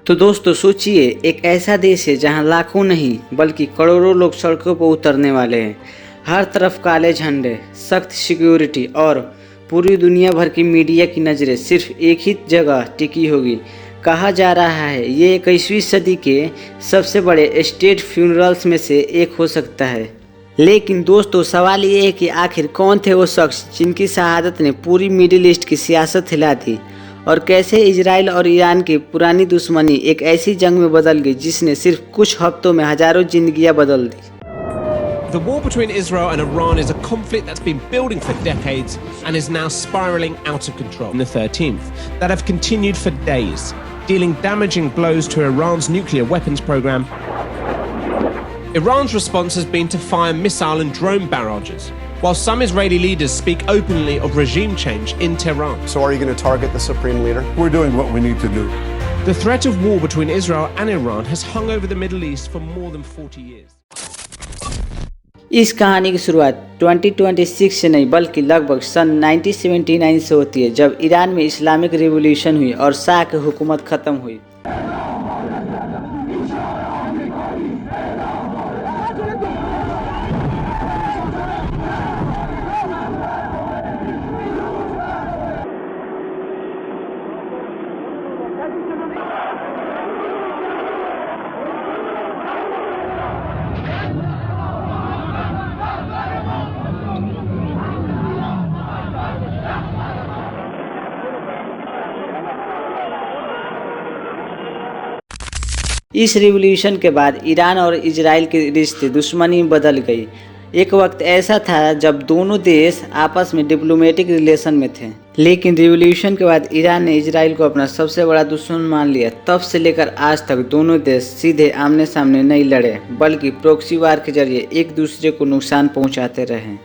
तो दोस्तों सोचिए, एक ऐसा देश है जहां लाखों नहीं बल्कि करोड़ों लोग सड़कों पर उतरने वाले हैं। हर तरफ काले झंडे, सख्त सिक्योरिटी और पूरी दुनिया भर की मीडिया की नज़रें सिर्फ एक ही जगह टिकी होगी। कहा जा रहा है ये 21वीं सदी के सबसे बड़े स्टेट फ्यूनरल्स में से एक हो सकता है। लेकिन दोस्तों सवाल ये है कि आखिर कौन थे वो शख्स जिनकी शहादत ने पूरी मिडिल ईस्ट की सियासत हिला दी, और कैसे इजराइल और ईरान की पुरानी दुश्मनी एक ऐसी जंग में बदल गई जिसने सिर्फ कुछ हफ्तों में हजारों जिंदगियां बदल दी। The war between Israel and Iran is a conflict that's been building for decades and is now spiraling out of control. On the 13th, that have continued for days, dealing damaging blows to Iran's nuclear weapons program. Iran's response has been to fire missile and drone barrages, while some Israeli leaders speak openly of regime change in Tehran. So are you going to target the supreme leader? We're doing what we need to do. The threat of war between Israel and Iran has hung over the Middle East for more than 40 years. इस कहानी की शुरुआत 2026 से नहीं बल्कि लगभग सन 1979 से होती है, जब ईरान में इस्लामिक रिवॉल्यूशन हुई और शाह की हुकूमत ख़त्म हुई। इस रिवॉल्यूशन के बाद ईरान और इजराइल के रिश्ते दुश्मनी में बदल गई। एक वक्त ऐसा था जब दोनों देश आपस में डिप्लोमेटिक रिलेशन में थे, लेकिन रिवॉल्यूशन के बाद ईरान ने इजराइल को अपना सबसे बड़ा दुश्मन मान लिया। तब से लेकर आज तक दोनों देश सीधे आमने सामने नहीं लड़े बल्कि प्रॉक्सी वार के जरिए एक दूसरे को नुकसान पहुंचाते रहे।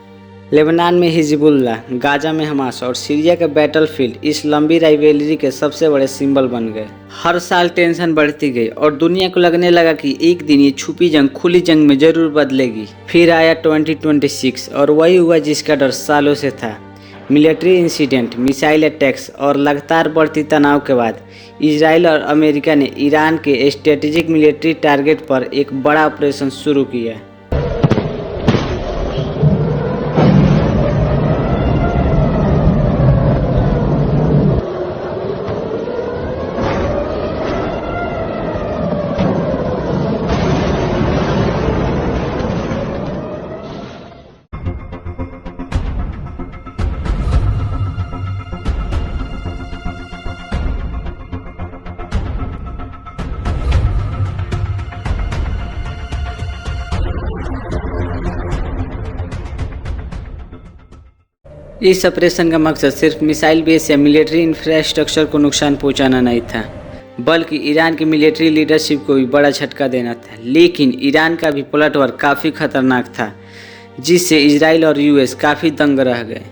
लेबनान में हिजबुल्लाह, गाजा में हमास और सीरिया के बैटलफील्ड इस लंबी राइवलरी के सबसे बड़े सिंबल बन गए। हर साल टेंशन बढ़ती गई और दुनिया को लगने लगा कि एक दिन ये छुपी जंग खुली जंग में जरूर बदलेगी। फिर आया 2026 और वही हुआ जिसका डर सालों से था। मिलिट्री इंसिडेंट, मिसाइल अटैक्स और लगातार बढ़ती तनाव के बाद इजराइल और अमेरिका ने ईरान के स्ट्रेटेजिक मिलिट्री टारगेट पर एक बड़ा ऑपरेशन शुरू किया। इस ऑपरेशन का मकसद सिर्फ मिसाइल बेस या मिलिट्री इंफ्रास्ट्रक्चर को नुकसान पहुंचाना नहीं था, बल्कि ईरान की मिलिट्री लीडरशिप को भी बड़ा झटका देना था। लेकिन ईरान का भी पलटवार काफ़ी खतरनाक था, जिससे इजराइल और यूएस काफ़ी दंग रह गए।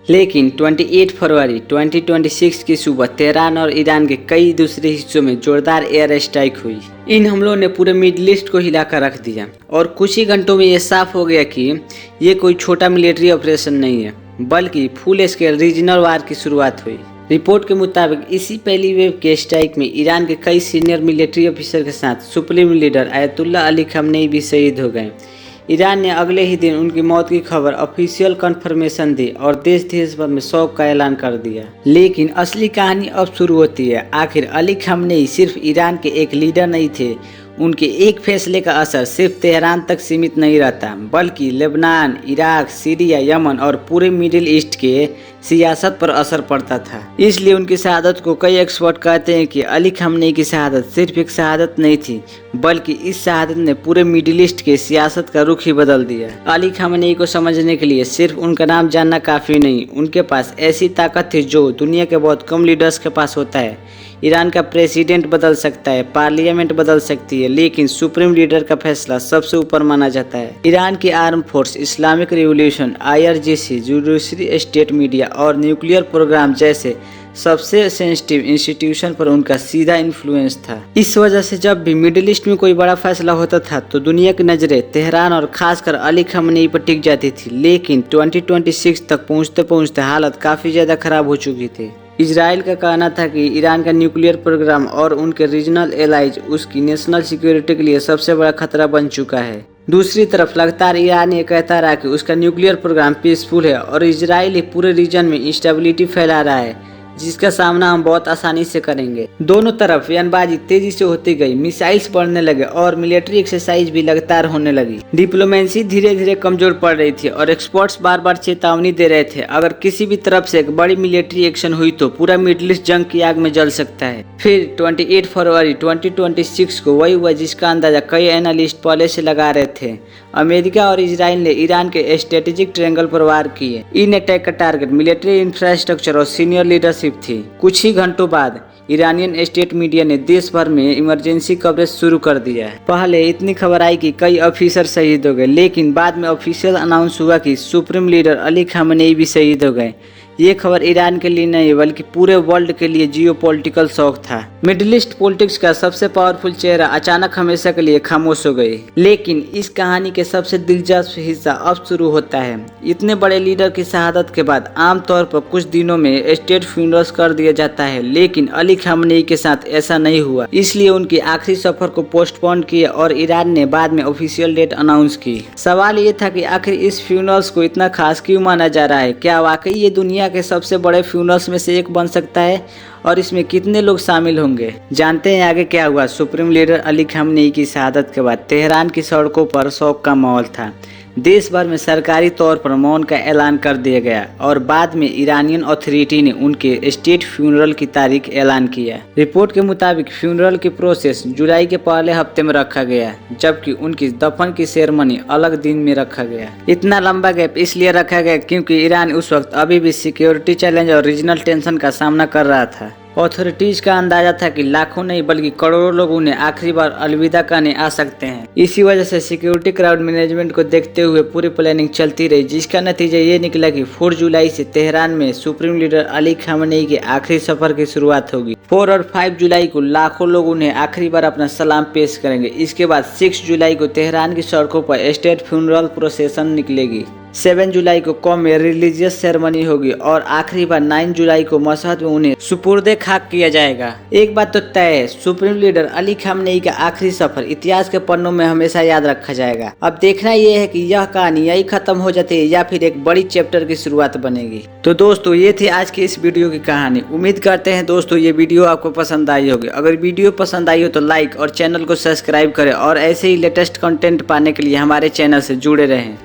लेकिन 28 फरवरी 2026 की सुबह तेहरान और ईरान के कई दूसरे हिस्सों में जोरदार एयर स्ट्राइक हुई। इन हमलों ने पूरे मिडिल ईस्ट को हिलाकर रख दिया और कुछ ही घंटों में ये साफ हो गया कि ये कोई छोटा मिलिट्री ऑपरेशन नहीं है, बल्कि फुल स्केल रीजनल वार की शुरुआत हुई। रिपोर्ट के मुताबिक इसी पहली वेव के स्ट्राइक में ईरान के कई सीनियर मिलिट्री ऑफिसर के साथ सुप्रीम लीडर आयतुल्लाह अली खamenei भी शहीद हो गए। ईरान ने अगले ही दिन उनकी मौत की खबर ऑफिशियल कंफर्मेशन दी और देश भर में शोक का ऐलान कर दिया। लेकिन असली कहानी अब शुरू होती है। आखिर अली खamenei सिर्फ ईरान के एक लीडर नहीं थे, उनके एक फैसले का असर सिर्फ तेहरान तक सीमित नहीं रहता, बल्कि लेबनान, इराक, सीरिया, यमन और पूरे मिडिल ईस्ट के सियासत पर असर पड़ता था। इसलिए उनकी शहादत को कई एक्सपर्ट कहते हैं कि अली खamenei की शहादत सिर्फ एक शहादत नहीं थी, बल्कि इस शहादत ने पूरे मिडिल ईस्ट के सियासत का रुख ही बदल दिया। अली खamenei को समझने के लिए सिर्फ उनका नाम जानना काफ़ी नहीं, उनके पास ऐसी ताकत थी जो दुनिया के बहुत कम लीडर्स के पास होता है। ईरान का प्रेसिडेंट बदल सकता है, पार्लियामेंट बदल सकती है, लेकिन सुप्रीम लीडर का फैसला सबसे ऊपर माना जाता है। ईरान की arm force, Islamic revolution, IRGC, judiciary, state media और न्यूक्लियर प्रोग्राम जैसे सबसे सेंसिटिव इंस्टीट्यूशन पर उनका सीधा इन्फ्लुएंस था। इस वजह से जब भी मिडिल ईस्ट में कोई बड़ा फैसला होता था तो दुनिया की नजरें तेहरान और खासकर अली खamenei पर टिक जाती थी। लेकिन 2026 तक पहुंचते पहुंचते हालत काफी ज्यादा खराब हो चुकी थी। इजराइल का कहना था कि ईरान का न्यूक्लियर प्रोग्राम और उनके रीजनल एलाइज उसकी नेशनल सिक्योरिटी के लिए सबसे बड़ा खतरा बन चुका है। दूसरी तरफ लगातार ईरान ये कहता रहा कि उसका न्यूक्लियर प्रोग्राम पीसफुल है और इजराइल पूरे रीजन में इंस्टेबिलिटी फैला रहा है, जिसका सामना हम बहुत आसानी से करेंगे। दोनों तरफ बयानबाजी तेजी से होती गई, मिसाइल्स बढ़ने लगे और मिलिट्री एक्सरसाइज भी लगातार होने लगी। डिप्लोमेसी धीरे धीरे कमजोर पड़ रही थी और एक्सपर्ट्स बार बार चेतावनी दे रहे थे अगर किसी भी तरफ से एक बड़ी मिलिट्री एक्शन हुई तो पूरा मिडिल ईस्ट जंग की आग में जल सकता है। फिर 28 फरवरी 2026 को वही हुआ जिसका अंदाजा कई एनालिस्ट पहले से लगा रहे थे। अमेरिका और इजराइल ने ईरान के स्ट्रेटेजिक ट्रायंगल पर वार किए। इन अटैक का टारगेट मिलिट्री इंफ्रास्ट्रक्चर और सीनियर लीडरशिप थी। कुछ ही घंटों बाद ईरानियन स्टेट मीडिया ने देश भर में इमरजेंसी कवरेज शुरू कर दिया है। पहले इतनी खबर आई कि कई ऑफिसर शहीद हो गए, लेकिन बाद में ऑफिशियल अनाउंस हुआ कि सुप्रीम लीडर अली खamenei भी शहीद हो गए। ये खबर ईरान के लिए नहीं बल्कि पूरे वर्ल्ड के लिए जियोपॉलिटिकल शॉक था। मिडिल ईस्ट पॉलिटिक्स का सबसे पावरफुल चेहरा अचानक हमेशा के लिए खामोश हो गई। लेकिन इस कहानी के सबसे दिलचस्प हिस्सा अब शुरू होता है। इतने बड़े लीडर की शहादत के बाद आमतौर पर कुछ दिनों में स्टेट फ्यूनरल्स कर दिया जाता है, लेकिन अली खamenei के साथ ऐसा नहीं हुआ। इसलिए उनकी आखिरी सफर को पोस्टपोन किया और ईरान ने बाद में ऑफिशियल डेट अनाउंस की। सवाल ये था कि आखिर इस फ्यूनरल्स को इतना खास क्यों माना जा रहा है? क्या वाकई ये दुनिया के सबसे बड़े फ्यूनरल्स में से एक बन सकता है और इसमें कितने लोग शामिल होंगे? जानते हैं आगे क्या हुआ। सुप्रीम लीडर अली खamenei की शहादत के बाद तेहरान की सड़कों पर शोक का माहौल था। देश भर में सरकारी तौर पर मौन का ऐलान कर दिया गया और बाद में ईरानियन अथॉरिटी ने उनके स्टेट फ्यूनरल की तारीख ऐलान किया। रिपोर्ट के मुताबिक फ्यूनरल की प्रोसेस जुलाई के पहले हफ्ते में रखा गया, जबकि उनकी दफन की सेरेमनी अलग दिन में रखा गया। इतना लंबा गैप इसलिए रखा गया क्योंकि ईरान उस वक्त अभी भी सिक्योरिटी चैलेंज और रीजनल टेंशन का सामना कर रहा था। अथॉरिटीज का अंदाजा था कि लाखों नहीं बल्कि करोड़ों लोग उन्हें आखिरी बार अलविदा कहने आ सकते हैं। इसी वजह से सिक्योरिटी क्राउड मैनेजमेंट को देखते हुए पूरी प्लानिंग चलती रही, जिसका नतीजा ये निकला कि 4 जुलाई से तेहरान में सुप्रीम लीडर अली खamenei के आखिरी सफर की शुरुआत होगी। 4 और 5 जुलाई को लाखों लोग उन्हें आखिरी बार अपना सलाम पेश करेंगे। इसके बाद 6 जुलाई को तेहरान की सड़कों पर स्टेट फ्यूनरल प्रोसेशन निकलेगी। 7 जुलाई को कौम में रिलीजियस सेरेमनी होगी और आखिरी बार 9 जुलाई को मशहद में उन्हें सुपुर्दे खाक किया जाएगा। एक बात तो तय है, सुप्रीम लीडर अली खamenei का आखिरी सफर इतिहास के पन्नों में हमेशा याद रखा जाएगा। अब देखना यह है कि यह कहानी यही खत्म हो जाती है या फिर एक बड़ी चैप्टर की शुरुआत बनेगी। तो दोस्तों ये थी आज की इस वीडियो की कहानी। उम्मीद करते हैं दोस्तों ये वीडियो आपको पसंद आई होगी। अगर वीडियो पसंद आई हो तो लाइक और चैनल को सब्सक्राइब करें और ऐसे ही लेटेस्ट कंटेंट पाने के लिए हमारे चैनल से जुड़े रहें।